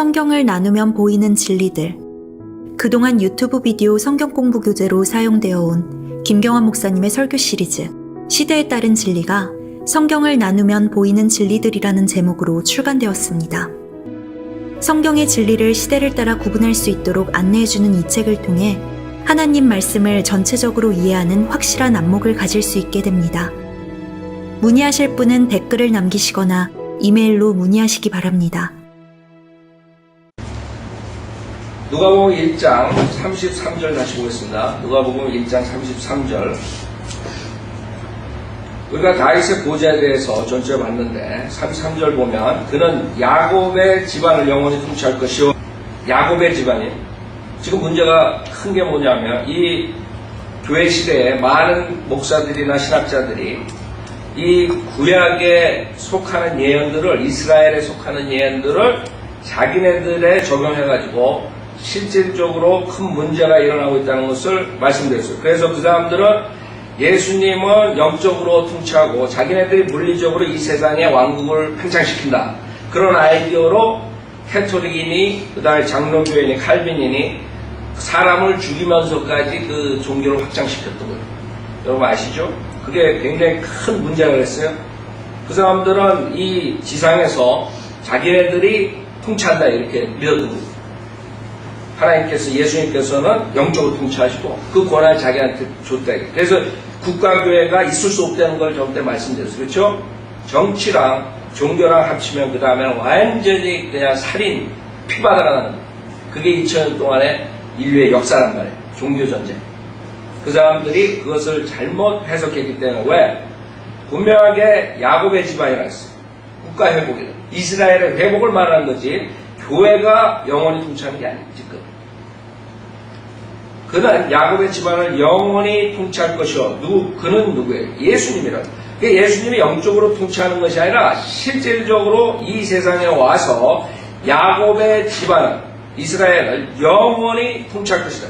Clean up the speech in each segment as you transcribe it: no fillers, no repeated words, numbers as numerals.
성경을 나누면 보이는 진리들. 그동안 유튜브 비디오 성경 공부 교재로 사용되어 온 김경환 목사님의 설교 시리즈 시대에 따른 진리가 성경을 나누면 보이는 진리들이라는 제목으로 출간되었습니다. 성경의 진리를 시대를 따라 구분할 수 있도록 안내해주는 이 책을 통해 하나님 말씀을 전체적으로 이해하는 확실한 안목을 가질 수 있게 됩니다. 문의하실 분은 댓글을 남기시거나 이메일로 문의하시기 바랍니다. 누가복음 1장 33절 다시 보겠습니다. 누가복음 1장 33절. 우리가 다윗의 보좌에 대해서 전체를 봤는데 33절 보면 그는 야곱의 집안을 영원히 통치할 것이요. 야곱의 집안이 지금 문제가 큰 게 뭐냐면 이 교회 시대에 많은 목사들이나 신학자들이 이 구약에 속하는 예언들을 이스라엘에 속하는 예언들을 자기네들에 적용해가지고 실질적으로 큰 문제가 일어나고 있다는 것을 말씀드렸어요. 그래서 그 사람들은 예수님은 영적으로 통치하고 자기네들이 물리적으로 이 세상의 왕국을 팽창시킨다. 그런 아이디어로 캐톨릭이니 그다음에 장로교회니 칼빈이니 사람을 죽이면서까지 그 종교를 확장시켰던 거예요. 여러분 아시죠? 그게 굉장히 큰 문제가 됐어요. 그 사람들은 이 지상에서 자기네들이 통치한다 이렇게 믿었던 거예요. 하나님께서 예수님께서는 영적으로 통치하시고 그 권한을 자기한테 줬다. 그래서 국가교회가 있을 수 없다는 걸 저번 때 말씀드렸어요. 그렇죠? 정치랑 종교랑 합치면 그 다음에는 완전히 그냥 살인, 피바다가 나는 거예요. 그게 2000년 동안의 인류의 역사란 말이에요. 종교전쟁. 그 사람들이 그것을 잘못 해석했기 때문에 왜? 분명하게 야곱의 집안이라 했어요. 국가 회복이다. 이스라엘의 회복을 말하는 거지 교회가 영원히 통치하는 게 아니에요. 지금. 그는 야곱의 집안을 영원히 통치할 것이요. 그는 누구예요? 예수님이라고. 예수님이 영적으로 통치하는 것이 아니라 실질적으로 이 세상에 와서 야곱의 집안, 이스라엘을 영원히 통치할 것이다.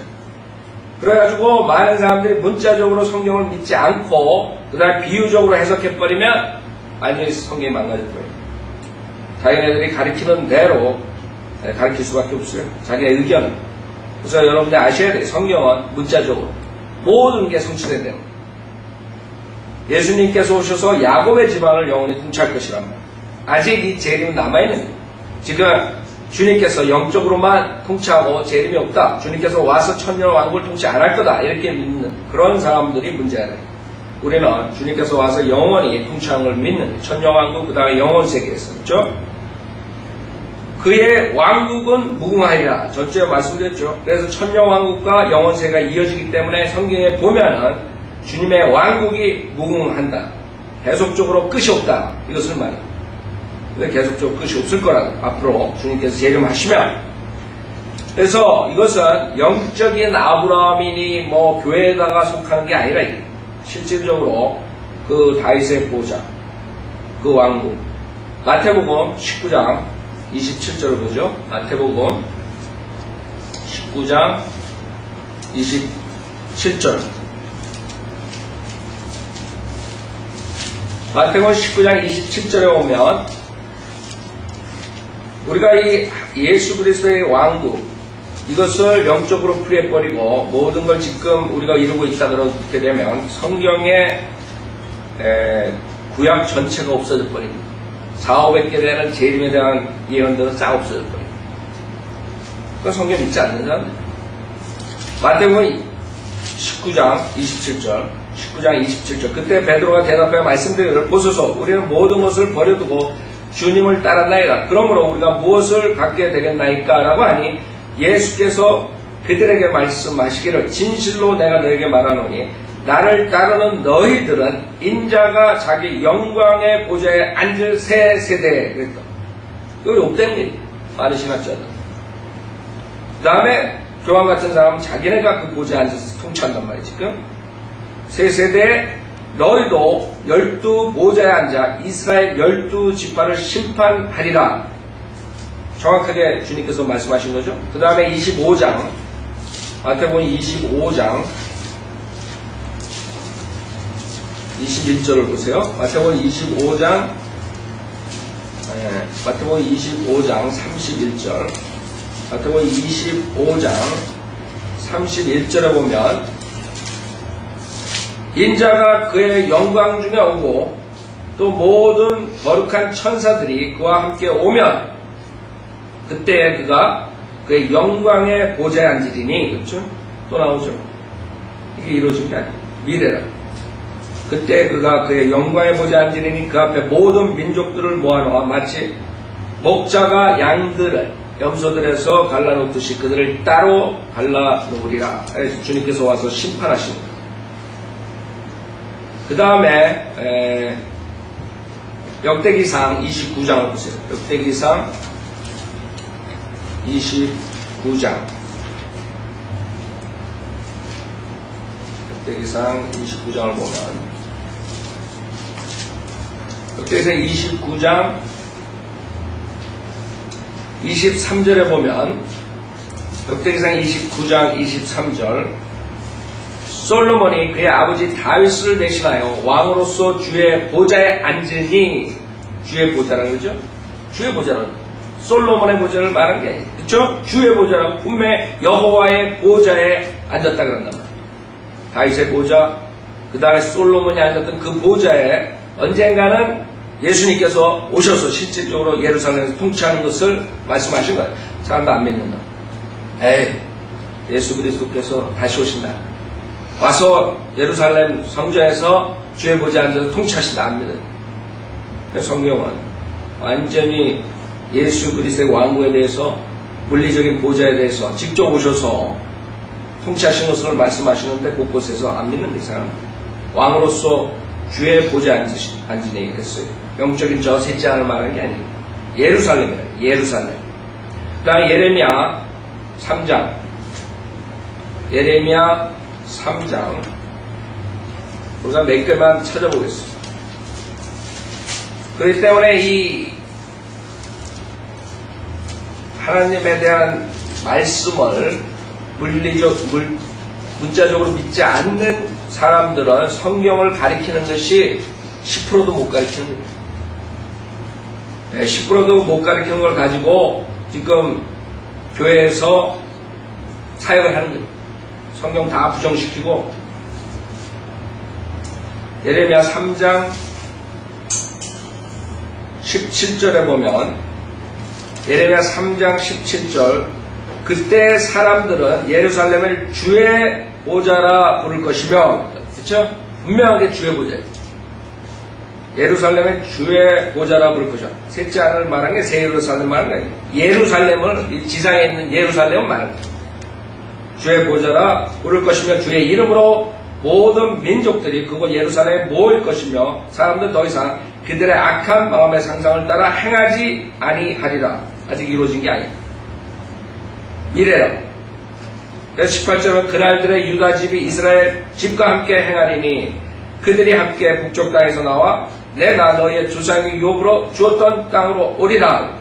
그래가지고 많은 사람들이 문자적으로 성경을 믿지 않고 그다음에 비유적으로 해석해버리면 완전히 성경이 망가질 거예요. 자기네들이 가리키는 대로 가르칠 수밖에 없어요. 자기의 의견은. 그래서 여러분들이 아셔야 돼요. 성경은 문자적으로 모든 게 성취된다는 거예요. 예수님께서 오셔서 야곱의 집안을 영원히 통치할 것이란 말이에요. 아직 이 재림은 남아있는 거예요. 지금 주님께서 영적으로만 통치하고 재림이 없다. 주님께서 와서 천년 왕국을 통치 안 할 거다. 이렇게 믿는 그런 사람들이 문제가 돼요. 우리는 주님께서 와서 영원히 통치하는 걸 믿는 천년 왕국 그 다음에 영원 세계에서 그렇죠? 그의 왕국은 무궁하리라. 전주에 말씀드렸죠. 그래서 천년왕국과 영원세가 이어지기 때문에 성경에 보면은 주님의 왕국이 무궁한다. 계속적으로 끝이 없다. 이것을 말해요. 왜 계속적으로 끝이 없을 거라고. 앞으로 주님께서 재림하시면. 그래서 이것은 영적인 아브라함이니 뭐 교회에다가 속하는 게 아니라 실질적으로 그 다윗의 보좌, 그 왕국. 마태복음 19장 27절을 보죠. 마태복음 19장 27절. 마태복음 19장 27절에 보면 우리가 이 예수 그리스도의 왕국 이것을 영적으로 풀이해버리고 모든 걸 지금 우리가 이루고 있다 그렇게 되면 성경의 구약 전체가 없어져 버립니다. 400개 되는 재림에 대한 예언들은 싹 없어져 버려요. 그건 성경 믿지 않는 사람들. 마태복음 19장 27절. 19장 27절. 그때 베드로가 대답하여 말씀드리기를 보소서 우리는 모든 것을 버려두고 주님을 따랐나이다. 그러므로 우리가 무엇을 갖게 되겠나이까? 라고 하니 예수께서 그들에게 말씀하시기를 진실로 내가 너에게 말하노니 나를 따르는 너희들은 인자가 자기 영광의 보좌에 앉을 새 세대에 그랬다. 이거 없다는 얘기. 많은 신학자들. 그 다음에 교황 같은 사람은 자기네가 그 보좌에 앉아서 통치한단 말이지. 지금 새 세대에 너희도 12보좌에 앉아 이스라엘 12지파를 심판하리라. 정확하게 주님께서 말씀하신 거죠. 그 다음에 25장 마태복음 25장 21절을 보세요. 마태복음 25장 마태복음 25장 31절. 마태복음 25장 31절에 보면 인자가 그의 영광 중에 오고 또 모든 거룩한 천사들이 그와 함께 오면 그때 그가 그의 영광의 보좌에 앉으리니, 그렇죠? 또 나오죠. 이게 이루어진 게 아니에요. 미래라. 그때 그가 그의 영광의 보좌에 앉으리니 그 앞에 모든 민족들을 모아놓아 마치 목자가 양들을 염소들에서 갈라놓듯이 그들을 따로 갈라놓으리라. 그래서 주님께서 와서 심판하십니다. 그 다음에 역대기상 29장을 보세요. 역대기상 29장. 역대기상 29장을 보면 역대기상 29장 23절에 보면 역대기상 29장 23절 솔로몬이 그의 아버지 다윗을 대신하여 왕으로서 주의 보좌에 앉으니, 주의 보좌라는 거죠. 주의 보좌라는 거죠. 솔로몬의 보좌를 말한 게 아니에요. 그렇죠? 주의 보좌라고 분명히 여호와의 보좌에 앉았다 그런단 말이에요. 다윗의 보좌, 그 다음에 솔로몬이 앉았던 그 보좌에 언젠가는 예수님께서 오셔서 실질적으로 예루살렘에서 통치하는 것을 말씀하신 거예요. 사람도 안 믿는다. 에이, 예수 그리스도께서 다시 오신다. 와서 예루살렘 성전에서 주의 보좌에 앉아서 통치하신다. 안 믿어요. 성경은 완전히 예수 그리스도의 왕국에 대해서, 물리적인 보좌에 대해서 직접 오셔서 통치하신 것을 말씀하시는데 곳곳에서 안 믿는 이 사람. 왕으로서 주의 보좌에 앉으니 그랬어요. 영적인 저 셋째 하나를 말하는 게 아니에요. 예루살렘이에요. 예루살렘. 그 다음에 예레미야 3장. 예레미야 3장. 우리가 몇 개만 찾아보겠습니다. 그렇기 때문에 이 하나님에 대한 말씀을 문자적으로 믿지 않는 사람들은 성경을 가리키는 것이 10%도 못 가리키는 거예요. 10%도 못 가리키는 걸 가지고 지금 교회에서 사역을 하는 거예요. 성경 다 부정시키고. 예레미야 3장 17절에 보면, 예레미야 3장 17절, 그때 사람들은 예루살렘을 주의 보좌라 부를 것이며, 그렇죠? 분명하게 주의 보좌예요. 예루살렘을 주의 보좌라 부를 것이야. 셋째 하나를 말한 게 새 예루살렘 말한 게 아니에요. 예루살렘을, 지상에 있는 예루살렘을 말한 거예요. 주의 보좌라 부를 것이며 주의 이름으로 모든 민족들이 그곳 예루살렘에 모일 것이며 사람들 더 이상 그들의 악한 마음의 상상을 따라 행하지 아니하리라. 아직 이루어진 게 아니에요. 미래라. 그래서 18절은 그날들의 유다 집이 이스라엘 집과 함께 행하리니 그들이 함께 북쪽 땅에서 나와 내가 너희의 조상의 유업으로 주었던 땅으로 오리라.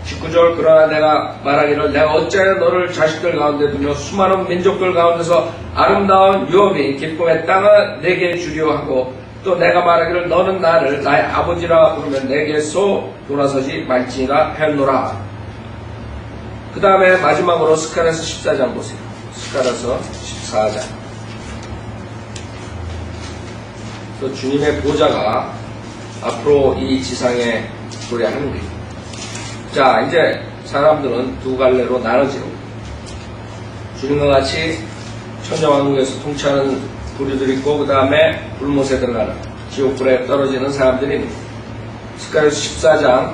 19절 그러나 내가 말하기를 내가 어찌하여 너를 자식들 가운데 두며 수많은 민족들 가운데서 아름다운 유업이 기쁨의 땅을 내게 주려 하고 또 내가 말하기를 너는 나를 나의 아버지라 부르면 내게서 돌아서지 말지니라 했노라. 그 다음에 마지막으로 스가랴서 14장 보세요. 스가랴서 14장. 또 주님의 보좌가 앞으로 이 지상에 도래하는 거예요. 자, 이제 사람들은 두 갈래로 나눠지는 거예요. 주님과 같이 천정왕국에서 통치하는 부류들이 있고 그 다음에 불못에 들어가는 지옥불에 떨어지는 사람들이 스가랴서 14장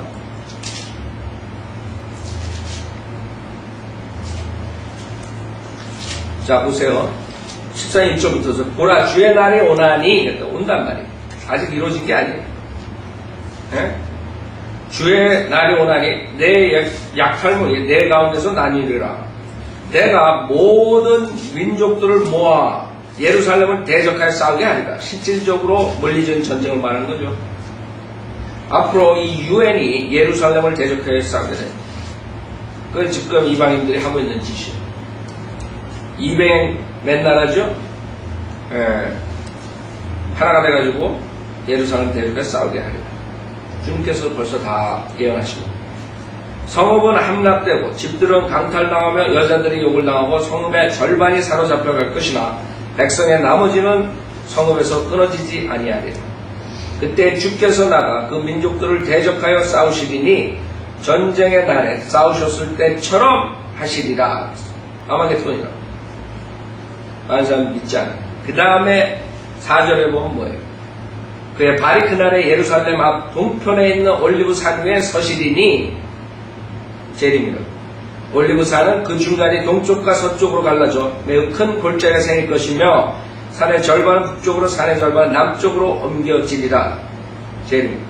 자 보세요. 14장 1절부터 보라 주의 날이 오나니 온단 말이에요. 아직 이루어진 게 아니에요. 네? 주의 날이 오나니 내 약탈물이 내 가운데서 나뉘리라. 내가 모든 민족들을 모아 예루살렘을 대적하여 싸우게 하리라. 실질적으로 물리적인 전쟁을 말하는 거죠. 앞으로 이 유엔이 예루살렘을 대적하여 싸우게 돼. 그건 지금 이방인들이 하고 있는 짓이에요. 200 몇 나라죠? 하나가 돼가지고 예루살렘 대적과 싸우게 하리라. 주님께서 벌써 다 예언하시고, 성읍은 함락되고 집들은 강탈당하며 여자들이 욕을 당하고 성읍의 절반이 사로잡혀갈 것이나 백성의 나머지는 성읍에서 끊어지지 아니하리라. 그때 주께서 나가 그 민족들을 대적하여 싸우시리니 전쟁의 날에 싸우셨을 때처럼 하시리라. 아마겟돈이라. 많은 사람 믿지 않아요. 그 다음에 4절에 보면 뭐예요? 그의 발이 그날에 예루살렘 앞 동편에 있는 올리브 산 위에 서시리니, 재림이라. 올리브 산은 그 중간이 동쪽과 서쪽으로 갈라져 매우 큰 골짜기가 생길 것이며 산의 절반은 북쪽으로, 산의 절반은 남쪽으로 옮겨지리라. 재림.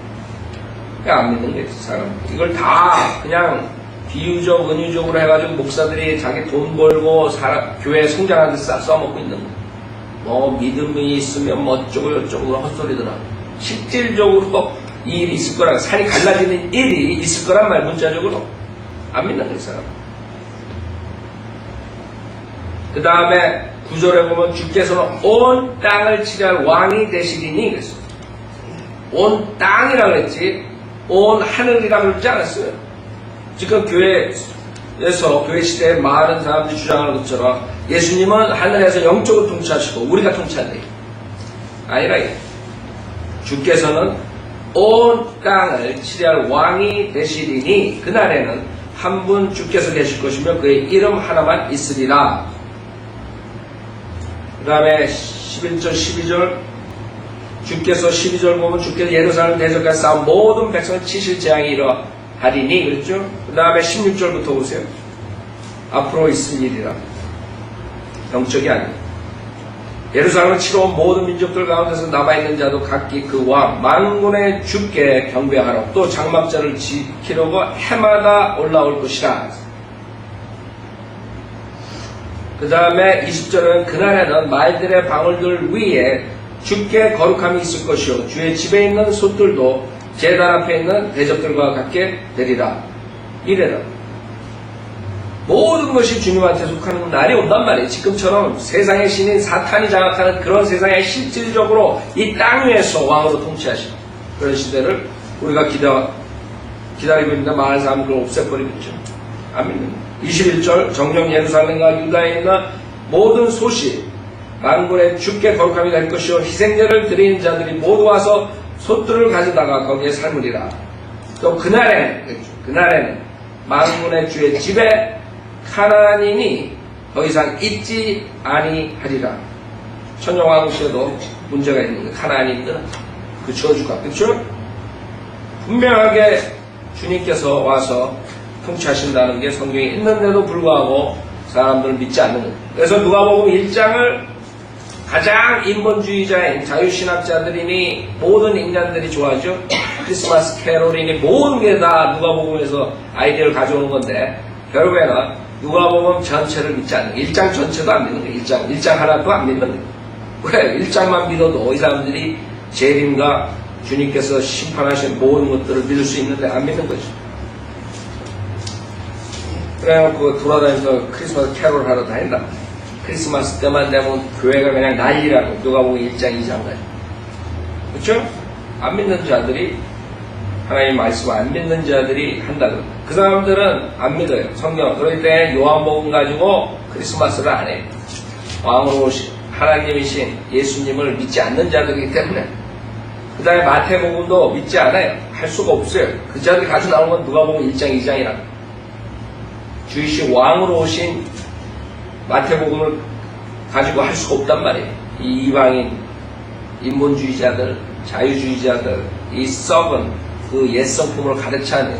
안 믿는 게 사람. 이걸 다 그냥 비유적, 은유적으로 해가지고 목사들이 자기 돈 벌고 교회 성장하는 데 써먹고 있는 거. 뭐 믿음이 있으면 뭐 어쩌고 저쩌고 헛소리더라. 실질적으로 이 일이 있을 거라, 산이 갈라지는 일이 있을 거란 말, 문자적으로. 안 믿는 거예요, 사람. 그 다음에 9절에 보면 주께서는 온 땅을 치료할 왕이 되시리니 그랬어요. 온 땅이라고 그랬지 온 하늘이라고 그러지 않았어요. 지금 교회에서, 교회 시대에 많은 사람들이 주장하는 것처럼 예수님은 하늘에서 영적으로 통치하시고 우리가 통치한다. 아니라 주께서는 온 땅을 치료할 왕이 되시리니 그날에는 한 분 주께서 계실 것이며 그의 이름 하나만 있으리라. 그 다음에 11절 12절 주께서 12절 보면 주께서 예루살렘 대적과 싸운 모든 백성을 치실 재앙이 이러하리니 그랬죠. 그 다음에 16절부터 보세요. 앞으로 있을 일이라. 영적이 아니에요. 예루살렘을 치러 온 모든 민족들 가운데서 남아있는 자도 각기 그 왕 만군의 주께 경배하러 또 장막자를 지키려고 해마다 올라올 것이라. 그 다음에 20절은 그날에는 말들의 방울들 위에 주께 거룩함이 있을 것이요 주의 집에 있는 솥들도 제단 앞에 있는 대접들과 같게 되리라. 이래라. 모든 것이 주님한테 속하는 날이 온단 말이에요. 지금처럼 세상의 신인 사탄이 장악하는 그런 세상에 실질적으로 이 땅 위에서 왕으로 통치하시는 그런 시대를 우리가 기다리고 있는데 많은 사람들을 없애버리고 있죠. 안 믿는 21절 정령 예루살렘과 유다에 있는 모든 소시 만군의 주께 거룩함이 될 것이요 희생제를 드리는 자들이 모두 와서 솥들을 가져다가 거기에 삶으리라. 또 그날에는 만군의 주의 집에 가나안인이 더 이상 있지 아니하리라. 천정왕국에도 문제가 있는 게 가나안인들은 그 저주가 그렇죠? 분명하게 주님께서 와서 통치하신다는 게 성경에 있는데도 불구하고 사람들은 믿지 않는 거예요. 그래서 누가복음 1장을 가장 인본주의자인 자유신학자들이니 모든 인간들이 좋아하죠. 크리스마스 캐롤이니 모든 게 다 누가복음에서 아이디어를 가져오는 건데 결국에는 누가복음 전체를 믿지 않는 거예요. 1장 전체도 안 믿는 거예요. 1장 하나도 안 믿는 거예요. 왜? 1장만 믿어도 이 사람들이 재림과 주님께서 심판하신 모든 것들을 믿을 수 있는데 안 믿는 거죠. 그래갖고 돌아다니면서 크리스마스 캐롤 하러 다닌다. 크리스마스 때만 되면 교회가 그냥 난리라고. 누가복음 1장 2장까지. 그렇죠? 안 믿는 자들이 하나님 말씀 안 믿는 자들이 한다고. 그 사람들은 안 믿어요. 성경. 그럴 때 요한복음 가지고 크리스마스를 안 해요. 왕으로 오신 하나님이신 예수님을 믿지 않는 자들이기 때문에. 그 다음에 마태복음도 믿지 않아요. 할 수가 없어요. 그 자들이 가지고 나온 건 누가복음 1장 2장이라. 주이신 왕으로 오신 마태복음을 가지고 할 수가 없단 말이에요. 이 이방인, 인본주의자들, 자유주의자들, 이 썩은 그 옛 성품으로 가르치는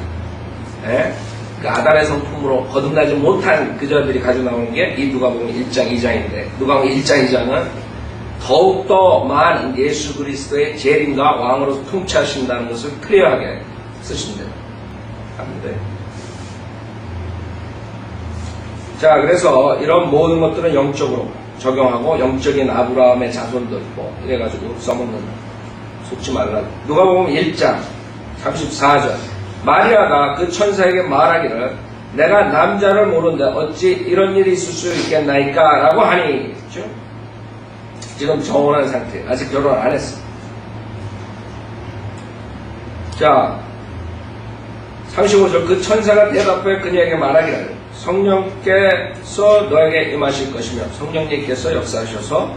그 아담의 성품으로 거듭나지 못한 그자들이 가지고 나오는 게 이 누가복음 1장 2장인데 누가복음 1장 2장은 더욱더 많은 예수 그리스도의 재림과 왕으로 통치하신다는 것을 클리어하게 쓰신대요. 합니다. 자, 그래서 이런 모든 것들은 영적으로 적용하고 영적인 아브라함의 자손들 뭐 이래가지고 써먹는 속지 말라. 누가복음 1장 34절 마리아가 그 천사에게 말하기를 내가 남자를 모르는데 어찌 이런 일이 있을 수 있겠나이까 라고 하니 그렇죠? 지금 정혼한 상태 아직 결혼 안 했어. 자, 35절 그 천사가 대답해 그녀에게 말하기를 성령께서 너에게 임하실 것이며 성령님께서 역사하셔서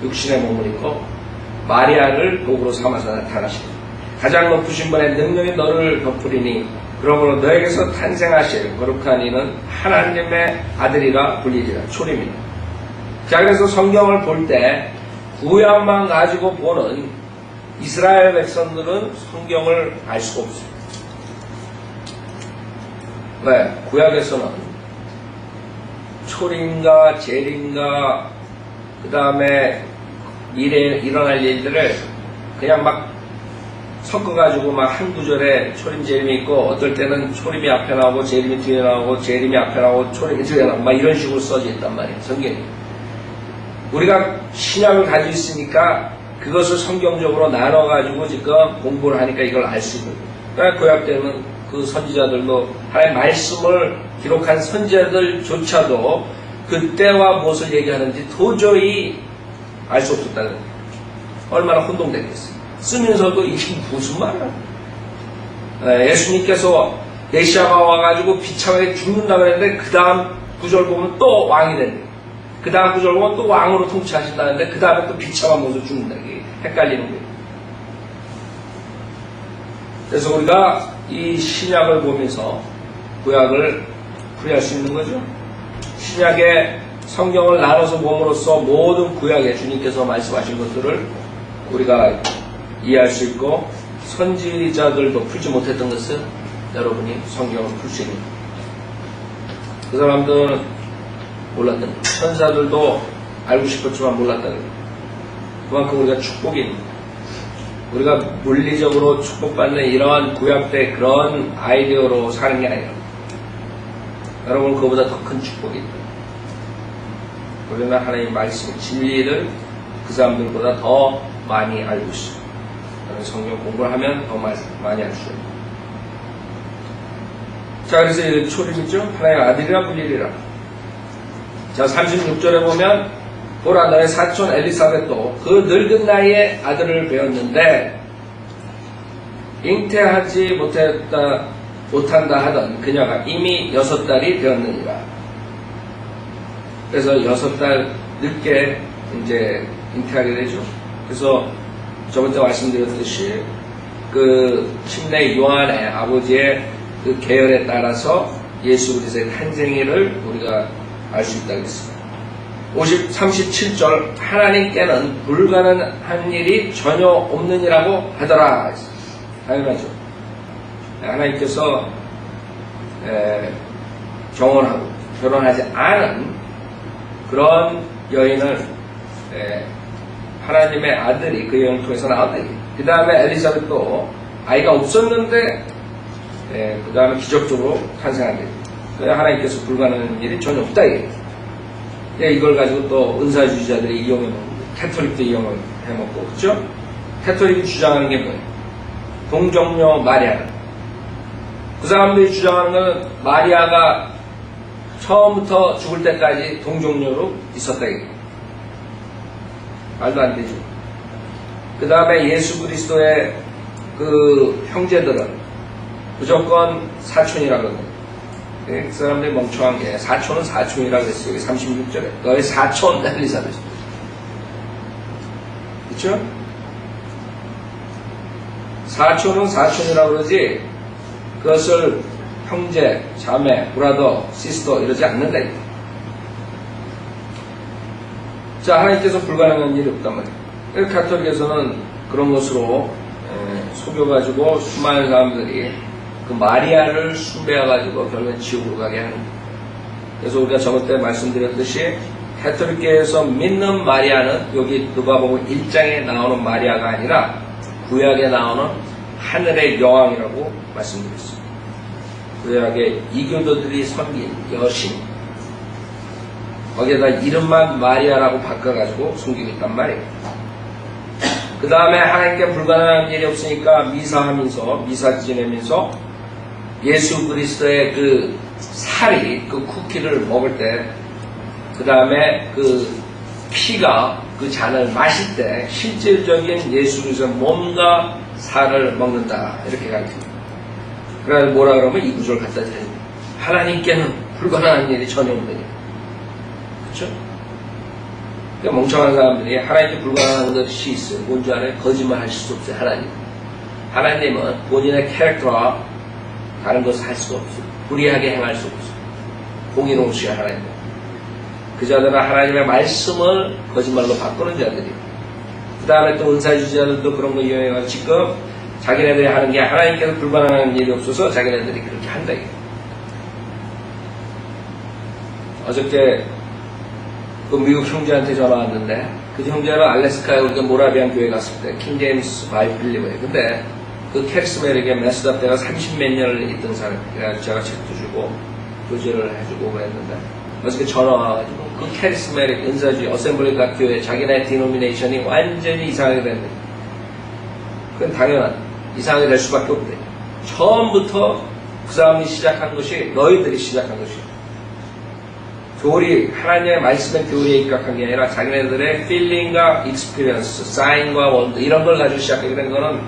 육신의 몸을 입고 마리아를 도구로 삼아서 나타나시니 가장 높으신 분의 능력이 너를 덮으리니 그러므로 너에게서 탄생하실 거룩한 이는 하나님의 아들이라 불리리라. 초림이다. 자, 그래서 성경을 볼 때 구약만 가지고 보는 이스라엘 백성들은 성경을 알 수가 없어요. 왜? 구약에서는 초림과 재림과 그 다음에 미래에 일어날 일들을 그냥 막 섞어가지고 막 한 구절에 초림 재림이 있고 어떨 때는 초림이 앞에 나오고 재림이 뒤에 나오고 재림이 앞에 나오고 초림이 뒤에 나오고 막 이런 식으로 써져 있단 말이에요. 성경이. 우리가 신약을 가지고 있으니까 그것을 성경적으로 나눠가지고 지금 공부를 하니까 이걸 알 수 있는 거예요. 그러니까 구약 때는 그 선지자들도 하나님의 말씀을 기록한 선지자들조차도 그때와 무엇을 얘기하는지 도저히 알 수 없었다는 거예요. 얼마나 혼동됐겠어요. 쓰면서도 이게 무슨 말이야. 예수님께서 메시아가 와가지고 비참하게 죽는다 그랬는데 그 다음 구절 보면 또 왕이 된대. 그 다음 구절 보면 또 왕으로 통치하신다는데 그 다음에 또 비참한 모습 죽는다. 이게 헷갈리는 거예요. 그래서 우리가 이 신약을 보면서 구약을 풀이할 수 있는 거죠. 신약의 성경을 나눠서 봄으로써 모든 구약에 주님께서 말씀하신 것들을 우리가 이해할 수 있고 선지자들도 풀지 못했던 것을 여러분이 성경을 풀 수 있는 거예요. 그 사람들은 몰랐던 거예요. 천사들도 알고 싶었지만 몰랐다는 거예요. 그만큼 우리가 축복이 있는 거예요. 우리가 물리적으로 축복받는 이러한 구약 때 그런 아이디어로 사는 게 아니라 여러분 그거보다 더 큰 축복이 있다. 우리는 하나님의 말씀, 진리를 그 사람들보다 더 많이 알고 있어요. 성경 공부를 하면 더 많이 알 수 있어요. 자, 그래서 이 초림이죠. 하나님의 아들이라 불리리라. 자, 36절에 보면 보라 너의 사촌 엘리사벳도 그 늙은 나이에 아들을 배웠는데 잉태하지 못한다 하던 그녀가 이미 6달이 되었느니라. 그래서 6달 늦게 이제 잉태하게 되죠. 그래서 저번 때 말씀드렸듯이 그 침례 요한의 아버지의 그 계열에 따라서 예수 그리스도의 탄생일을 우리가 알 수 있다고 했습니다. 37절 하나님께는 불가능한 일이 전혀 없느니라고 하더라. 당연하죠. 하나님께서 정혼하고 결혼하지 않은 그런 여인을 하나님의 아들이 그 여인 통해서 나왔더니 그 다음에 엘리사벳도 아이가 없었는데 그 다음에 기적적으로 탄생하게 됩니다. 하나님께서 불가능한 일이 전혀 없다. 이걸 가지고 또 은사주의자들이 이용해먹고 캐톨릭도 이용해먹고 그렇죠? 캐톨릭이 주장하는 게 뭐예요? 동정녀 마리아. 그 사람들이 주장하는 것은 마리아가 처음부터 죽을 때까지 동정녀로 있었다. 말도 안 되죠. 그 다음에 예수 그리스도의 그 형제들은 무조건 사촌이라거든요. 그 사람들이 멍청한 게 사촌은 사촌이라고 했어요. 여기 36절에 너의 사촌 엘리사벳. 그렇죠? 사촌은 사촌이라고 그러지 그것을 형제, 자매, 브라더, 시스터 이러지 않는다. 자, 하나님께서 불가능한 일이 없단 말이에요. 카톨릭에서는 그런 것으로 속여가지고 수많은 사람들이 그 마리아를 숭배해가지고 결국엔 지옥으로 가게 하는 거예요. 그래서 우리가 저번 때 말씀드렸듯이 카톨릭계에서 믿는 마리아는 여기 누가복음 1장에 나오는 마리아가 아니라 구약에 나오는 하늘의 여왕이라고 말씀드렸습니다. 구약의 이교도들이 섬긴 여신, 거기에다 이름만 마리아라고 바꿔가지고 숨기고 있단 말이에요. 그 다음에 하나님께 불가능한 일이 없으니까 미사하면서 미사 지내면서 예수 그리스도의 그 살이 그 쿠키를 먹을 때 그 다음에 그 피가 그 잔을 마실 때 실질적인 예수 그리스도의 몸과 살을 먹는다 이렇게 가르칩니다. 그래서 뭐라 그러면 이 구절을 갖다 드립니다. 하나님께는 불가능한 일이 전혀 없느냐. 그렇죠? 그러니까 멍청한 사람들이 하나님께 불가능한 것이 있어요. 뭔지 알아요? 거짓말 하실 수 없어요. 하나님은 본인의 캐릭터와 다른 것을 할 수가 없어요. 불의하게 행할 수 없어요. 공의로우시게 하나님. 그 자들은 하나님의 말씀을 거짓말로 바꾸는 자들이에요. 그 다음에 또 은사주자들도 그런 거 이용해가지고 지금 자기네들이 하는 게 하나님께서 불가능한 일이 없어서 자기네들이 그렇게 한다. 어저께 그 미국 형제한테 전화 왔는데 그 형제는 알래스카에 우리가 모라비안 교회 갔을 때 킹제임스 바이블 빌리버예요. 근데 그 캐리스메릭에 메스다 때가 30몇 년을 있던 사람이라 제가 책도 주고 교제를 해주고 그랬는데 어저께 전화 와가지고 그 캐리스메릭 은사주의 어셈블리 각 교회 자기네 디노미네이션이 완전히 이상하게 됐는데 그건 당연한 이상하게 될 수밖에 없대. 처음부터 그 사람이 시작한 것이 너희들이 시작한 것이에요. 교리, 하나님의 말씀의 교리에 입각한 게 아니라 자기네들의 필링과 익스피리언스, 사인과 원더 이런 걸 가지고 시작하게 된 거는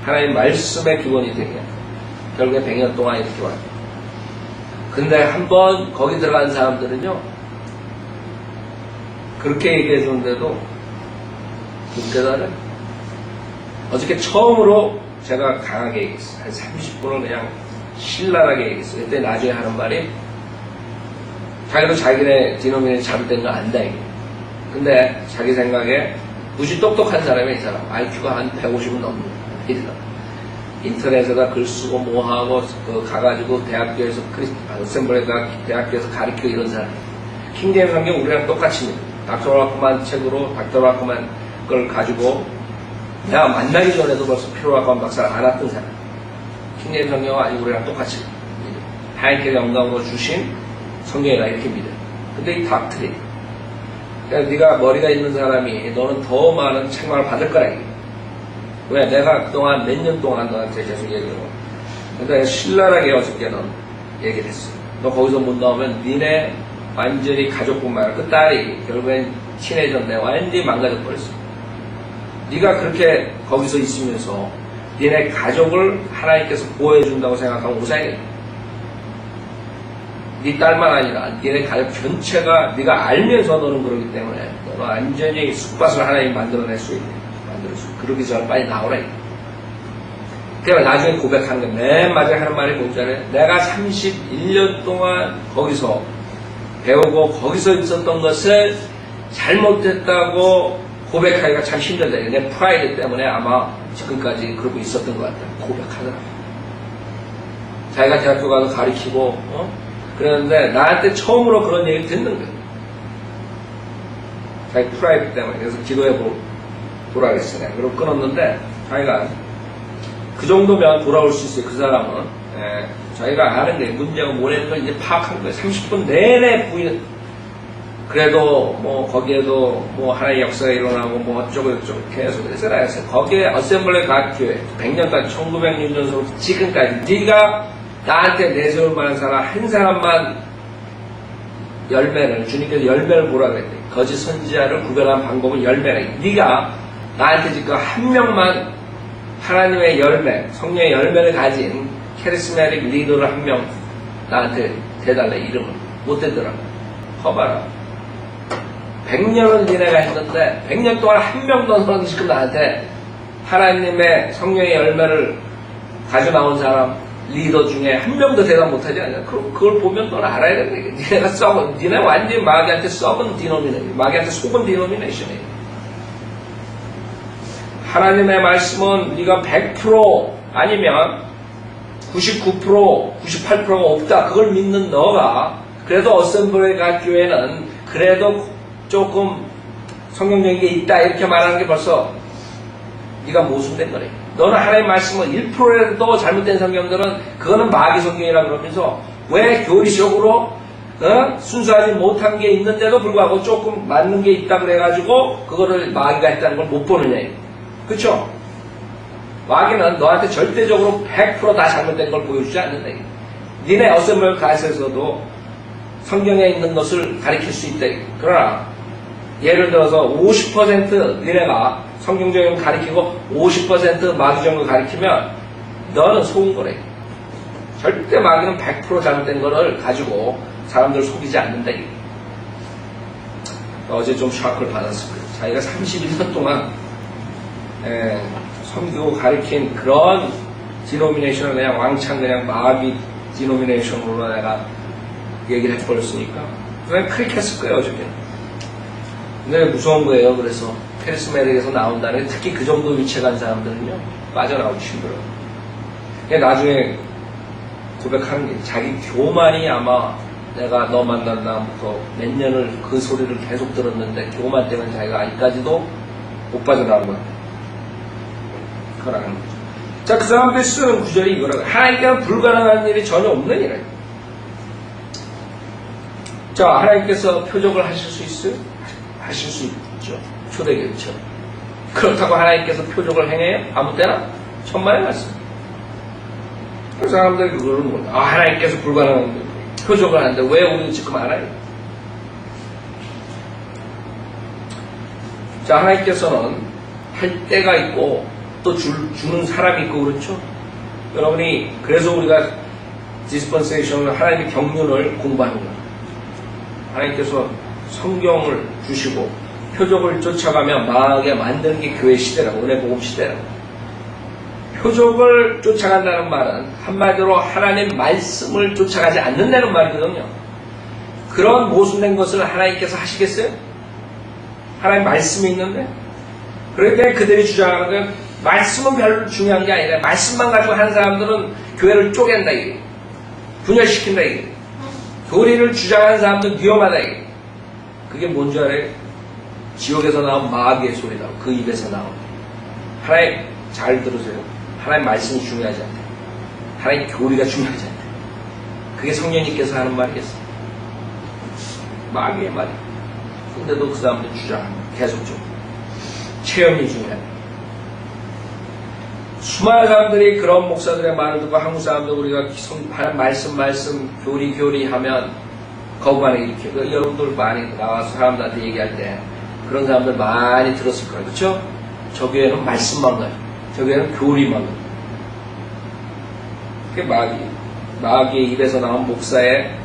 하나님 말씀의 기본이 되게 결국에 100년 동안 이렇게 와요. 근데 한번 거기 들어간 사람들은요 그렇게 얘기해 주는데도 못 깨달아요. 어저께 처음으로 제가 강하게 얘기했어요. 한 30분을 그냥 신랄하게 얘기했어요. 그때 나중에 하는 말이 자기도 자기네 디노미네이션 잘못된 거 안다 이게. 근데 자기 생각에 무지 똑똑한 사람이 이 사람 IQ가 한 150은 넘는 거야. 인터넷에다 글 쓰고 뭐하고 가가지고 대학교에서 어셈블리가 대학교에서 가르치고 이런 사람. 킹제임스 성경 우리랑 똑같이 닥터라크만 책으로 닥터라크만 걸 가지고 내가 만나기 전에도 벌써 피로라크만 박사를 알았던 사람. 킹제임스 성경은 아직 우리랑 똑같이 하나님께서 영광으로 주신 성경이라 이렇게 믿어요. 근데 이 닥트리 그러니까 네가 머리가 있는 사람이 너는 더 많은 책망을 받을 거라 이게. 왜? 내가 그동안 몇 년 동안 너한테 계속 얘기하고 근데 신랄하게 어저께는 얘기를 했어요. 너 거기서 못 나오면 니네 완전히 가족뿐만 아니라 그 딸이 결국엔 친해졌네 완전히 망가져버렸어. 네가 그렇게 거기서 있으면서 니네 가족을 하나님께서 보호해준다고 생각하면 우상이야. 네 딸만 아니라 니네 가족 전체가 네가 알면서 너는 그러기 때문에 너는 완전히 쑥밭을 하나님 만들어낼 수 있네. 그러기 전에 빨리 나오라. 그래서 나중에 고백하는 거야. 맨 마지막에 하는 말이 뭔지 알아요? 내가 31년 동안 거기서 배우고 거기서 있었던 것을 잘못했다고 고백하기가 참 힘들다. 내 프라이드 때문에 아마 지금까지 그러고 있었던 것 같다. 고백하더라. 자기가 대학교 가서 가르치고 그랬는데 나한테 처음으로 그런 얘기를 듣는 거예요. 자기 프라이드 때문에. 그래서 기도해보고 돌아가겠어요. 그리고 끊었는데 자기가 그 정도면 돌아올 수 있어요. 그 사람은 자기가 아는 게 문제가 뭐라는 걸 이제 파악한 거예요. 30분 내내 부인. 그래도 뭐 거기에도 뭐 하나의 역사가 일어나고 뭐 어쩌고 저쩌고 계속 그래서 거기에 어셈블리 각 교회 100년까지 1906년서부터 지금까지 네가 나한테 내세울 만한 사람 한 사람만 열매를 주님께서 열매를 보라 그랬대. 거짓 선지자를 구별하는 방법은 열매라. 네가 나한테 지금 한 명만 하나님의 열매, 성령의 열매를 가진 캐리스메릭 리더를 한 명 나한테 대달래. 이름을 못 대더라고. 커봐라. 100년을 니네가 했는데 100년 동안 한 명도 너는 지금 나한테 하나님의 성령의 열매를 가져 나온 사람 리더 중에 한 명도 대답 못하지 않냐. 그럼 그걸 보면 너는 알아야 된다. 니네가 썩은, 니네 완전히 마귀한테 썩은 디노미네이션, 마귀한테 속은 디노미네이션이에요. 하나님의 말씀은 네가 100% 아니면 99%, 98%가 없다. 그걸 믿는 너가 그래도 어셈블리 각 교회는 그래도 조금 성경적인 게 있다 이렇게 말하는 게 벌써 네가 모순된 거래. 너는 하나님의 말씀은 1%라도 잘못된 성경들은 그거는 마귀 성경이라 그러면서 왜 교리적으로 순수하지 못한 게 있는데도 불구하고 조금 맞는 게 있다 그래가지고 그거를 마귀가 했다는 걸 못 보느냐. 그쵸? 마귀는 너한테 절대적으로 100% 다 잘못된 걸 보여주지 않는다. 니네 어셈블리 가에서도 성경에 있는 것을 가리킬 수 있다. 그러나 예를 들어서 50% 니네가 성경적인 거 가리키고 50% 마귀적인 거 가리키면 너는 속은 거래. 절대 마귀는 100% 잘못된 거를 가지고 사람들을 속이지 않는다. 어제 좀 샤크를 받았을 거예요. 자기가 31년 동안 선교 가리킨 그런 디노미네이션을 그냥 왕창 그냥 마귀 디노미네이션으로 내가 얘기를 해버렸으니까 그냥 클릭했을 거예요, 어저께. 근데 무서운 거예요. 그래서 페리스메릭에서 나온다는 특히 그 정도 위치에 간 사람들은요 빠져나오기 힘들어요. 나중에 고백하는 게 자기 교만이 아마 내가 너 만난 다음부터 몇 년을 그 소리를 계속 들었는데 교만 때문에 자기가 아직까지도 못 빠져나온 거야. 그거라는 거죠. 자, 그 사람들이 쓰는 구절이 이거라고. 하나님께는 불가능한 일이 전혀 없는 일이에요. 자, 하나님께서 표적을 하실 수 있어요? 하실 수 있죠. 초대교회처럼. 그렇다고 하나님께서 표적을 행해요? 아무 때나? 천만의 말씀. 그 사람들이 그거를 몰라. 하나님께서 불가능한 표적을 하는데 왜 우리는 지금 알아요? 자, 하나님께서는 할 때가 있고 또 주는 사람이 있고 그렇죠? 여러분이 그래서 우리가 디스펀세이션을 하나님의 경륜을 공부하는 거예요. 하나님께서 성경을 주시고 표적을 쫓아가며 망하게 만드는 게 교회 시대라고, 은혜 복음 시대라고. 표적을 쫓아간다는 말은 한마디로 하나님 말씀을 쫓아가지 않는다는 말이거든요. 그런 모순된 것을 하나님께서 하시겠어요? 하나님 말씀이 있는데? 그러니까 그들이 주장하는 건 말씀은 별로 중요한 게 아니라 말씀만 가지고 하는 사람들은 교회를 쪼갠다 이게. 분열시킨다 이게. 교리를 주장하는 사람들은 위험하다 이게. 그게 뭔지 알아요? 지옥에서 나온 마귀의 소리다. 그 입에서 나온. 하나님 잘 들으세요. 하나님 말씀이 중요하지 않다. 하나님 교리가 중요하지 않다. 그게 성령님께서 하는 말이겠어요. 마귀의 말이에요. 근데도 그 사람들 주장합니다. 계속적으로. 체험이 중요하다. 수많은 사람들이 그런 목사들의 말을 듣고 한국 사람들 우리가 말씀 교리 하면 거부반응 일으켜요. 여러분들 많이 나와서 사람들한테 얘기할 때 그런 사람들 많이 들었을 거예요. 그렇죠? 저 교회는 말씀만 가요. 저 교회는 교리만 가요. 그게 마귀의 입에서 나온 목사의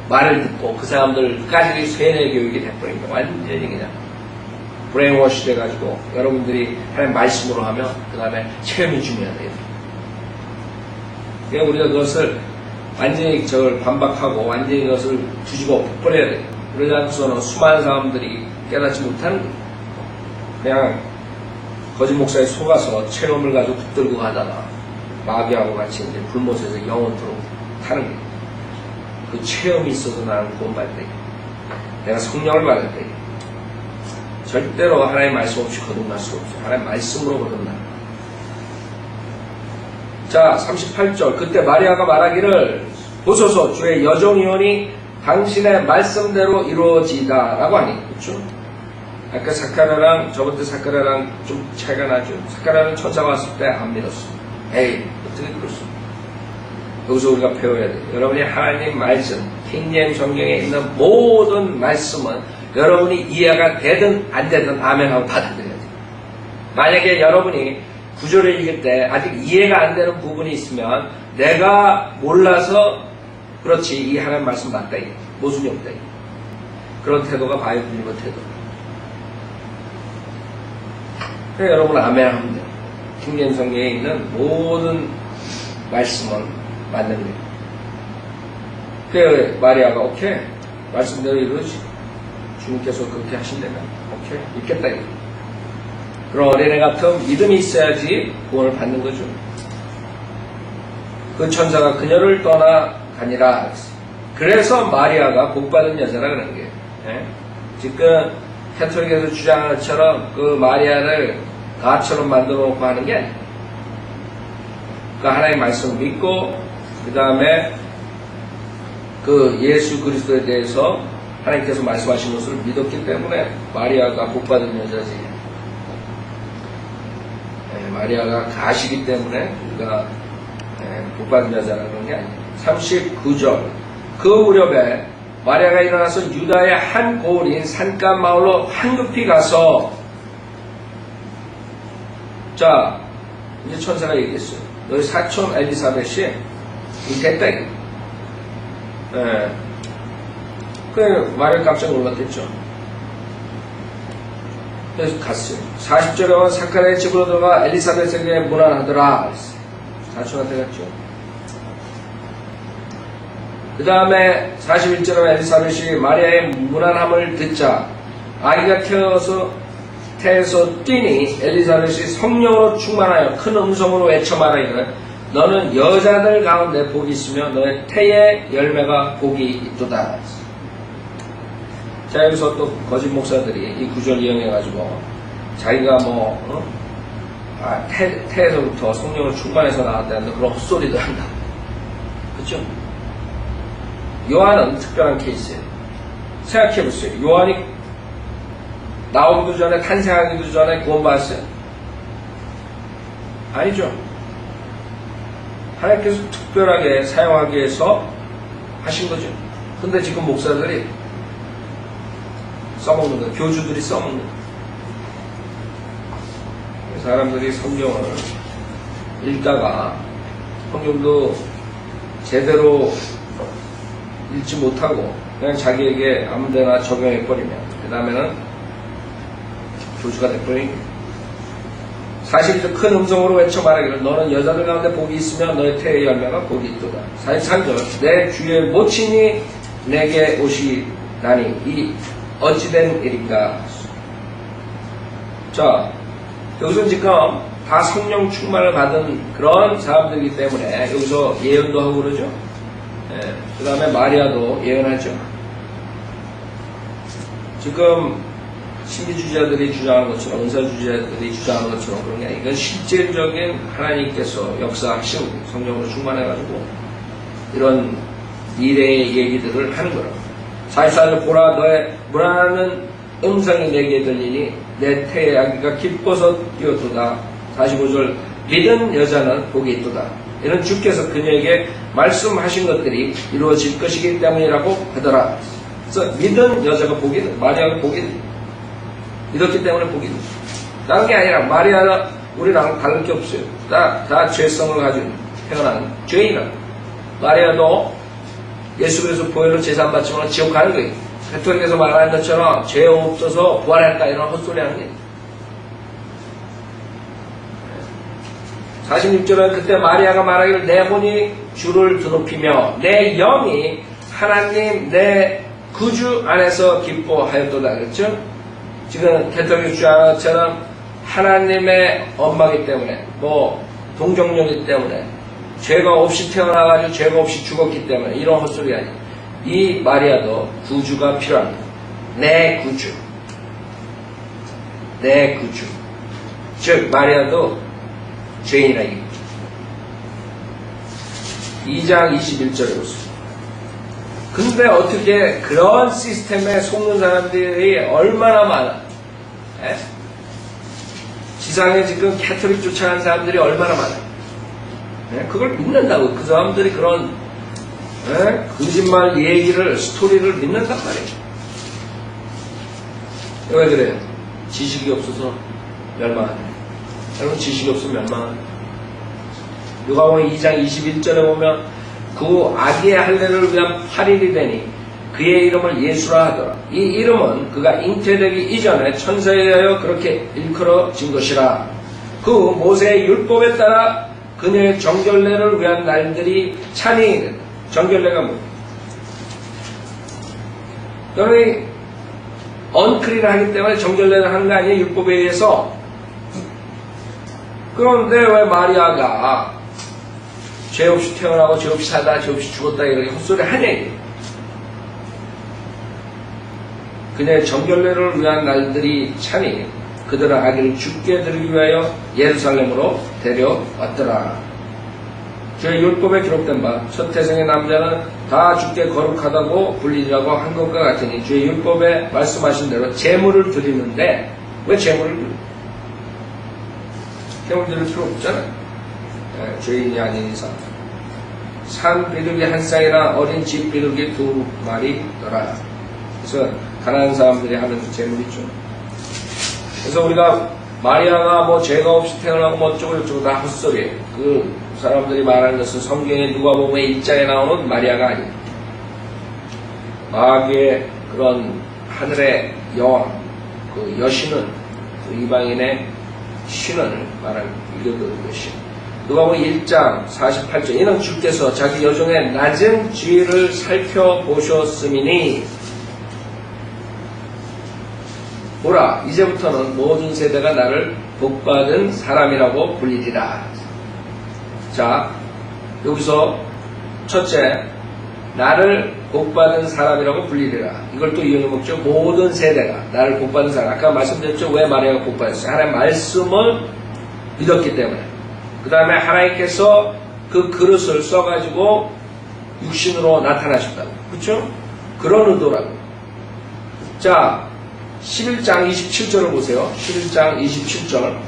말을 듣고 그 사람들까지 세뇌 교육이 돼버린 거예요. 완전히 그냥 브레인워시 돼가지고 여러분들이 하나님 말씀으로 하면 그 다음에 체험이 중요하다. 그러니까 우리가 그것을 완전히 저걸 반박하고 완전히 그것을 뒤집어 버려야 돼요. 그러지 않고서는 수많은 사람들이 깨닫지 못하는 거예요. 그냥 거짓 목사에 속아서 체험을 가지고 붙들고 가다가 마귀하고 같이 이제 불못에서 영원토록 타는 거예요. 그 체험이 있어서 나는 구원받을 때 내가 성령을 받을 때 절대로 하나님 말씀 없이 거듭날 수 없어요. 하나님 말씀으로 거듭나. 자, 38절. 그때 마리아가 말하기를 보소서 주의 여종이오니 당신의 말씀대로 이루어지다 라고 하니. 그렇죠? 아까 사카랴랑 저번 때 사카랴랑 좀 차이가 나죠. 사카랴는 천사가 왔을 때 안 믿었어. 에이, 어떻게 그럴 수? 여기서 우리가 배워야 돼요. 여러분이 하나님 말씀, 킹제임스 성경에 있는 모든 말씀은 여러분이 이해가 되든 안 되든 아멘하고 받아들여야 돼요. 만약에 여러분이 구절을 읽을 때 아직 이해가 안 되는 부분이 있으면 내가 몰라서 그렇지 이 하나님 말씀 맞다 이게 모순이 없다 이게. 그런 태도가 바이블리버 태도. 그래서 여러분 아멘하면 돼요. 킹제임스 성경에 있는 모든 말씀은 맞는 거예요. 그래서 마리아가 오케이 말씀대로 이루어지. 주님께서 그렇게 하신다면 오케이 믿겠다 이거. 그런 어린애 같은 믿음이 있어야지 구원을 받는 거죠. 그 천사가 그녀를 떠나가니라. 그래서 마리아가 복받은 여자라 그러는 거예요. 예? 지금 캐톨릭에서 주장하는 것처럼 그 마리아를 가처럼 만들어 놓고 하는 게 아니에요. 그 하나님의 말씀을 믿고 그 다음에 그 예수 그리스도에 대해서 하나님께서 말씀하신 것을 믿었기 때문에 마리아가 복받은 여자지. 마리아가 가시기 때문에 우리가 복받은 여자라는 게 아니에요. 39절. 그 무렵에 마리아가 일어나서 유다의 한 고을인 산간 마을로 황급히 가서 자 이제 천사가 얘기했어요. 너희 사촌 엘리사벳이 됐다. 예. 그 마리아 깜짝 놀랐겠죠. 그래서 갔어요. 40절에 온 사카리아의 집으로 들어가 엘리사벳에게 문안하더라. 사촌한테 갔죠. 그 다음에 41절에 엘리사벳이 마리아의 문안함을 듣자 아기가 태에서 뛰니 엘리사벳이 성령으로 충만하여 큰 음성으로 외쳐 말하기를 너는 여자들 가운데 복이 있으며 너의 태의 열매가 복이 있도다. 자, 여기서 또 거짓 목사들이 이 구절 이용해가지고 자기가 태에서부터 성령을 충만해서 나왔다는데 그런 헛소리도 한다. 그렇죠? 요한은 특별한 케이스예요. 생각해보세요. 요한이 나오기도 전에, 탄생하기도 전에 구원받았어요? 아니죠. 하나님께서 특별하게 사용하기 위해서 하신 거죠. 근데 지금 목사들이 써먹는 거예요. 교주들이 써먹는 거예요. 사람들이 성경을 읽다가 성경도 제대로 읽지 못하고 그냥 자기에게 아무데나 적용해버리면 그 다음에는 교주가 돼버린 42절 큰 음성으로 외쳐 말하기를 너는 여자들 가운데 복이 있으며 너의 태의 열매가 복이 있도다. 43절 내 주의 모친이 내게 오시다니 이 어찌된 일인가. 자, 여기서 지금 다 성령 충만을 받은 그런 사람들이기 때문에 여기서 예언도 하고 그러죠. 그 다음에 마리아도 예언하죠. 지금 신비주의자들이 주장하는 것처럼 은사주의자들이 주장하는 것처럼 그런 게 아니라 이건 실질적인 하나님께서 역사하신 성령으로 충만해가지고 이런 미래의 얘기들을 하는 거라고. 44절 보라 너의 문안하는 음성이 내게 들리니 내 태의 아기가 기뻐서 뛰어도다. 45절 믿은 여자는 복이 있도다. 이는 주께서 그녀에게 말씀하신 것들이 이루어질 것이기 때문이라고 하더라. 그래서 믿은 여자가 복이 있다. 마리아가 복이 있다. 믿었기 때문에 복이 있다. 다른 게 아니라 마리아는 우리랑 다를 게 없어요. 다 죄성을 가지고 태어난 죄인이라. 마리아도 예수 그리스도 보혈로 제사 받지만 지옥 가는 거예요. 가톨릭에서 말하는 것처럼 죄 없어서 부활했다 이런 헛소리 하는 게. 46절은 그때 마리아가 말하기를 내 혼이 주를 드높이며 내 영이 하나님 내 구주 안에서 기뻐하였도다. 그렇죠? 지금 가톨릭 주장하는 것처럼 하나님의 엄마기 때문에 동정녀이기 때문에 죄가 없이 태어나가지고 죄가 없이 죽었기 때문에 이런 헛소리 아니에요. 이 마리아도 구주가 필요합니다. 내 구주. 내 구주. 즉 마리아도 죄인이라 이거죠. 2장 21절에 보세요. 근데 어떻게 그런 시스템에 속는 사람들이 얼마나 많아? 에? 지상에 지금 캐톨릭 쫓아가는 사람들이 얼마나 많아? 그걸 믿는다고. 그 사람들이 그런 거짓말 얘기를, 스토리를 믿는단 말이에요. 왜 그래요? 지식이 없어서 멸망하네. 여러분 지식이 없으면 멸망하네. 누가복음 2장 21절에 보면 그 아기의 할례를 위한 8일이 되니 그의 이름을 예수라 하더라. 이 이름은 그가 잉태되기 이전에 천사에 의하여 그렇게 일컬어진 것이라. 그 모세의 율법에 따라 그녀의 정결례를 위한 날들이 찬이. 정결례가 뭐예요? 여러분이 언클이라 하기 때문에 정결례를 하는 거 아니에요? 율법에 의해서. 그런데 왜 마리아가 죄 없이 태어나고 죄 없이 살다 죄 없이 죽었다 이렇게 헛소리 하냐 이게. 그녀의 정결례를 위한 날들이 참이 그들은 아기를 죽게 드리기 위하여 예루살렘으로 데려왔더라. 주의 율법에 기록된 바 첫 태생의 남자는 다 주께 거룩하다고 불리라고 한 것과 같으니 주의 율법에 말씀하신 대로 제물을 드리는데 왜 제물을 드려? 제물 드릴 필요 없잖아요. 죄인이 아닌 이상. 산 비둘기 한 쌍이랑 어린 집 비둘기 2마리더라. 그래서 가난한 사람들이 하는 재물이죠. 그래서 우리가 마리아가 뭐 죄가 없이 태어나고 뭐 어쩌고저쩌고 다 헛소리예요. 그 사람들이 말하는 것은 성경의 누가복음의 1장에 나오는 마리아가 아니에요. 마귀의 그런 하늘의 여왕, 그 여신은 그 이방인의 신을 말하는 이르는 것이. 누가복음 1장 48절 이는 주께서 자기 여종의 낮은 지위를 살펴보셨음이니 보라 이제부터는 모든 세대가 나를 복받은 사람이라고 불리리라. 자 여기서 첫째 나를 복받은 사람이라고 불리리라. 이걸 또 이용해 먹죠. 모든 세대가 나를 복받은 사람. 아까 말씀드렸죠. 왜 마리아가 복받았어요? 하나님의 말씀을 믿었기 때문에. 그 다음에 하나님께서 그 그릇을 써가지고 육신으로 나타나셨다고. 그렇죠? 그런 의도라고. 자 11장 27절을 보세요. 11장 27절.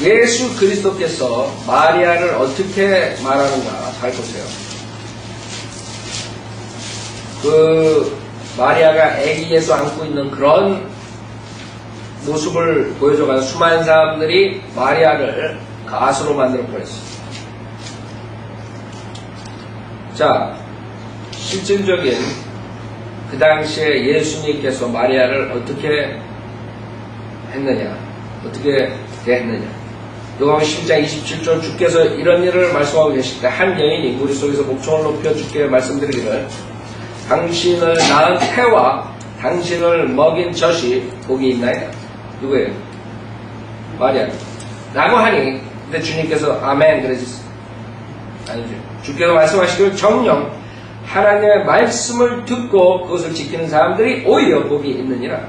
예수 그리스도께서 마리아를 어떻게 말하는가 잘 보세요. 그 마리아가 아기 예수 안고 있는 그런 모습을 보여줘가지고 수많은 사람들이 마리아를 가수로 만들어 버렸어요. 자 실질적인 그 당시에 예수님께서 마리아를 어떻게 했느냐 어떻게 대했느냐. 요한 10장 27절 주께서 이런 일을 말씀하고 계실 때 한 여인이 무리 속에서 목청을 높여 주께 말씀드리기를 당신을 낳은 태와 당신을 먹인 젖이 복이 있나이다. 누구예요? 마리아 라고 하니 근데 주님께서 아멘 그러셨어요. 아니죠. 주께서 말씀하시기를 정녕 하나님의 말씀을 듣고 그것을 지키는 사람들이 오히려 복이 있느니라.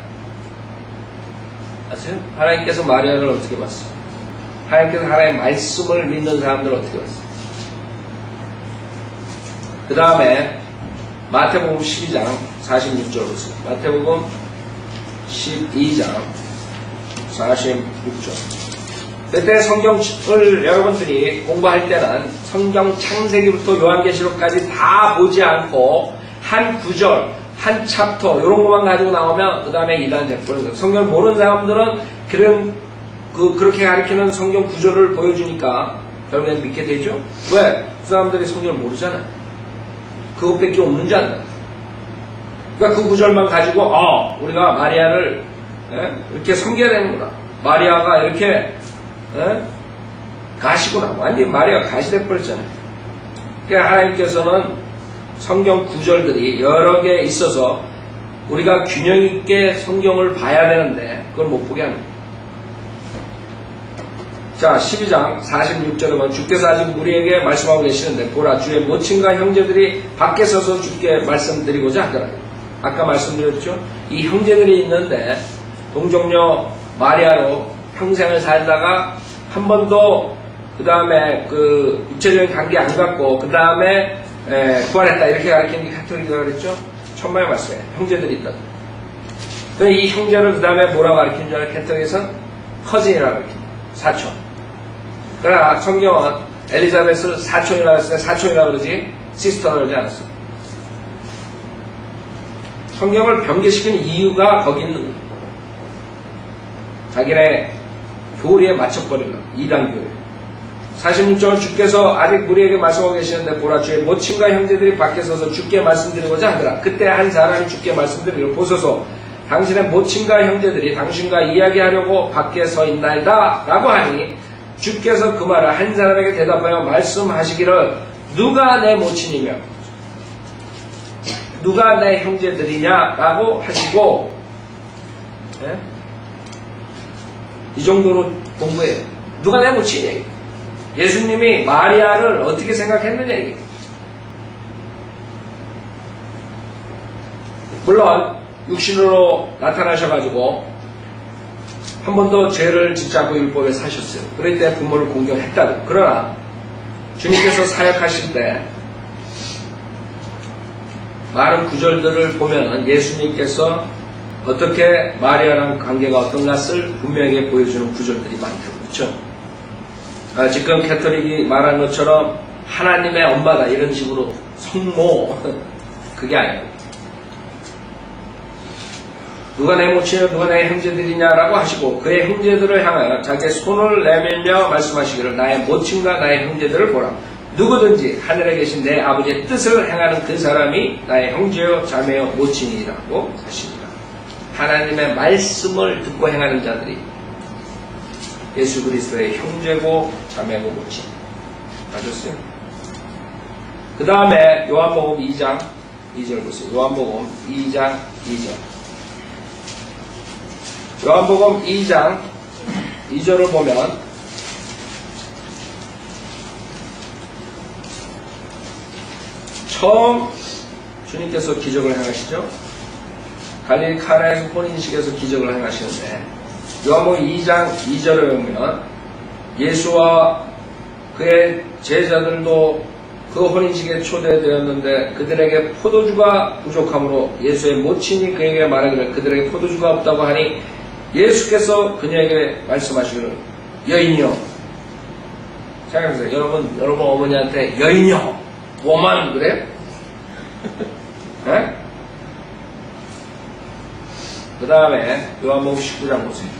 아세요? 하나님께서 마리아를 어떻게 봤어요? 하나님께서 하나님의 말씀을 믿는 사람들을 어떻게 봤어요? 그 다음에 마태복음 12장 46절 보세요. 마태복음 12장 46절. 그때 성경을 여러분들이 공부할 때는 성경 창세기부터 요한계시록까지 다 보지 않고 한 구절, 한 챕터 이런 것만 가지고 나오면 그 다음에 이단 제풀. 성경을 모르는 사람들은 그렇게 가르치는 성경 구절을 보여주니까 결국엔 믿게 되죠. 왜? 그 사람들이 성경을 모르잖아요. 그것밖에 없는 줄 안다. 그러니까 그 구절만 가지고 우리가 마리아를 이렇게 섬겨야 되는구나. 마리아가 이렇게 가시구나. 완전히 마리아가 가시 돼버렸잖아요. 그러니까 하나님께서는 성경 구절들이 여러 개 있어서 우리가 균형 있게 성경을 봐야 되는데 그걸 못 보게 하는 거예요. 자 12장 46절에 보면 주께서 아직 우리에게 말씀하고 계시는데 보라 주의 모친과 형제들이 밖에 서서 주께 말씀드리고자 하더라. 아까 말씀드렸죠. 이 형제들이 있는데 동정녀 마리아로 평생을 살다가 한 번도 그 다음에 그 육체적인 관계 안 갖고 그 다음에 구원했다 이렇게 가르치는 게 카톨릭이라고 그랬죠. 천만의 말씀에 형제들이 있다. 이 형제를 그 다음에 뭐라고 가르치는 줄 알아요? 카톨릭에서는 커진이라고 가르칩니다. 사촌. 그러나 성경은 엘리자베스를 사촌이라고 했으니까 사촌이라고 그러지 시스터라고 그러지 않았어. 성경을 변개시키는 이유가 거기 있는 거예요. 자기네 교리에 맞춰버리는 이단 교리. 46절 주께서 아직 우리에게 말씀하고 계시는데 보라 주의 모친과 형제들이 밖에 서서 주께 말씀드리고자 하더라. 그때 한 사람이 주께 말씀드리기를 보소서 당신의 모친과 형제들이 당신과 이야기하려고 밖에 서 있나이다 라고 하니 주께서 그 말을 한 사람에게 대답하여 말씀하시기를 누가 내 모친이며 누가 내 형제들이냐 라고 하시고 이 정도로 공부해요. 누가 내 모친이냐. 예수님이 마리아를 어떻게 생각했느냐 이게. 물론 육신으로 나타나셔가지고 한 번도 죄를 짓지 않고 율법에 사셨어요. 그럴 때 부모를 공경했다고. 그러나 주님께서 사역하실 때 많은 구절들을 보면 예수님께서 어떻게 마리아랑 관계가 어떤 것을 분명하게 보여주는 구절들이 많다고. 그렇죠? 지금 캐톨릭이 말한 것처럼 하나님의 엄마다 이런 식으로 성모 그게 아니에요. 누가 내 모친이냐 누가 내 형제들이냐라고 하시고 그의 형제들을 향하여 자기의 손을 내밀며 말씀하시기를 나의 모친과 나의 형제들을 보라. 누구든지 하늘에 계신 내 아버지의 뜻을 행하는 그 사람이 나의 형제요 자매요 모친이라고 하십니다. 하나님의 말씀을 듣고 행하는 자들이 예수 그리스도의 형제고 자매고 모친. 아셨어요? 그 다음에 요한복음 2장 2절 보세요. 요한복음 2장 2절. 요한복음 2장 2절을 보면 처음 주님께서 기적을 행하시죠. 갈릴리 카나에서 혼인식에서 기적을 행하시는데 요한복음 2장 2절을 보면 예수와 그의 제자들도 그 혼인식에 초대되었는데 그들에게 포도주가 부족함으로 예수의 모친이 그에게 말하기를 그들에게 포도주가 없다고 하니 예수께서 그녀에게 말씀하시기를 여인이여. 생각해보세요. 여러분 어머니한테 여인이여 뭐만 그래요? 네? 그 다음에 요한복음 19장 보세요.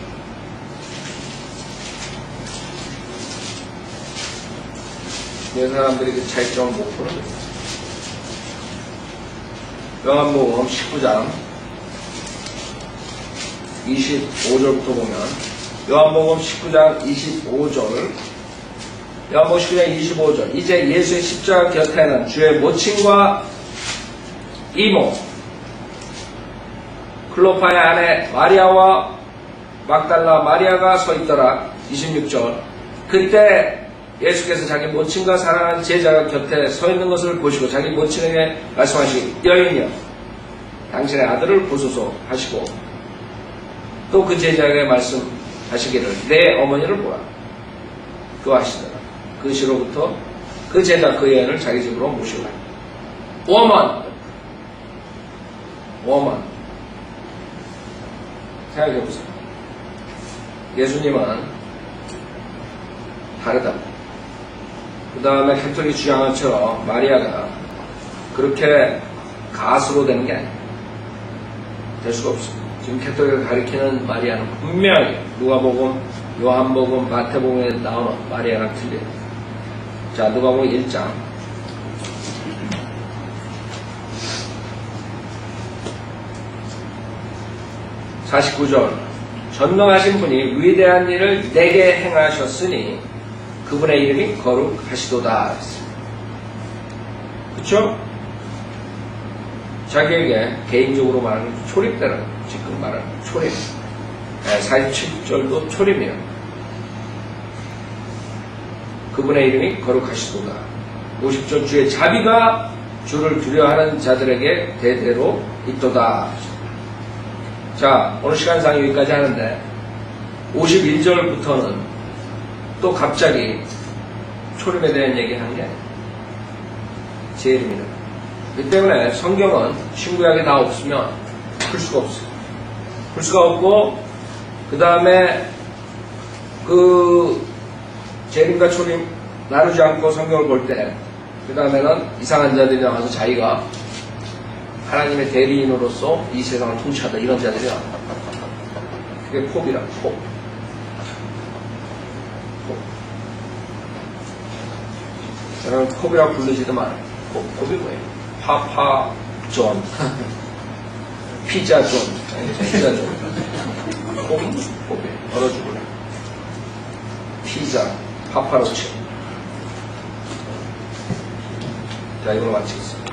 이 사람들이 그 차이점을 못 푸는 거예요. 요한복음 19장 25절부터 보면 요한복음 19장 25절 요한복음 19장 25절 이제 예수의 십자가 곁에는 주의 모친과 이모 클로파의 아내 마리아와 막달라 마리아가 서 있더라. 26절 그때 예수께서 자기 모친과 사랑하는 제자가 곁에 서 있는 것을 보시고 자기 모친에게 말씀하시기 여인이여 당신의 아들을 보소서 하시고 또 그 제자에게 말씀하시기를 내 어머니를 보라. 그 하시더라. 그 시로부터 그 제자 그 여인을 자기 집으로 모시고 워먼 생각해보세요. 예수님은 다르다. 그 다음에 캐톨릭 주장한 것처럼 마리아가 그렇게 가수로 되는 게 아니에요. 될 수가 없어요. 지금 캐톨릭을 가리키는 마리아는 분명히 누가복음, 요한복음, 마태복음에 나오는 마리아랑 틀려요. 자, 누가복음 1장 49절 전능하신 분이 위대한 일을 내게 행하셨으니 그분의 이름이 거룩하시도다. 그쵸? 자기에게 개인적으로 말하는 초립되는 지금 말하는 초립. 47절도 초립이에요. 그분의 이름이 거룩하시도다. 50절 주의 자비가 주를 두려워하는 자들에게 대대로 있도다. 자, 오늘 시간상 여기까지 하는데 51절부터는 또 갑자기 초림에 대한 얘기 하는 게 아니에요. 제 이름이다. 그 때문에 성경은 신구약에 다 없으면 풀 수가 없어요. 풀 수가 없고 그 다음에 제 이름과 초림 나누지 않고 성경을 볼 때 그 다음에는 이상한 자들이 나와서 자기가 하나님의 대리인으로서 이 세상을 통치한다 이런 자들이 나와. 그게 pop이라 팝. 여러분 팝이라고 부르지도 말아요. 팝이 뭐예요? 파파존 피자존 피자존 팝이 얼어 죽을래. 피자 파파로치. 자, 이걸로 마치겠습니다.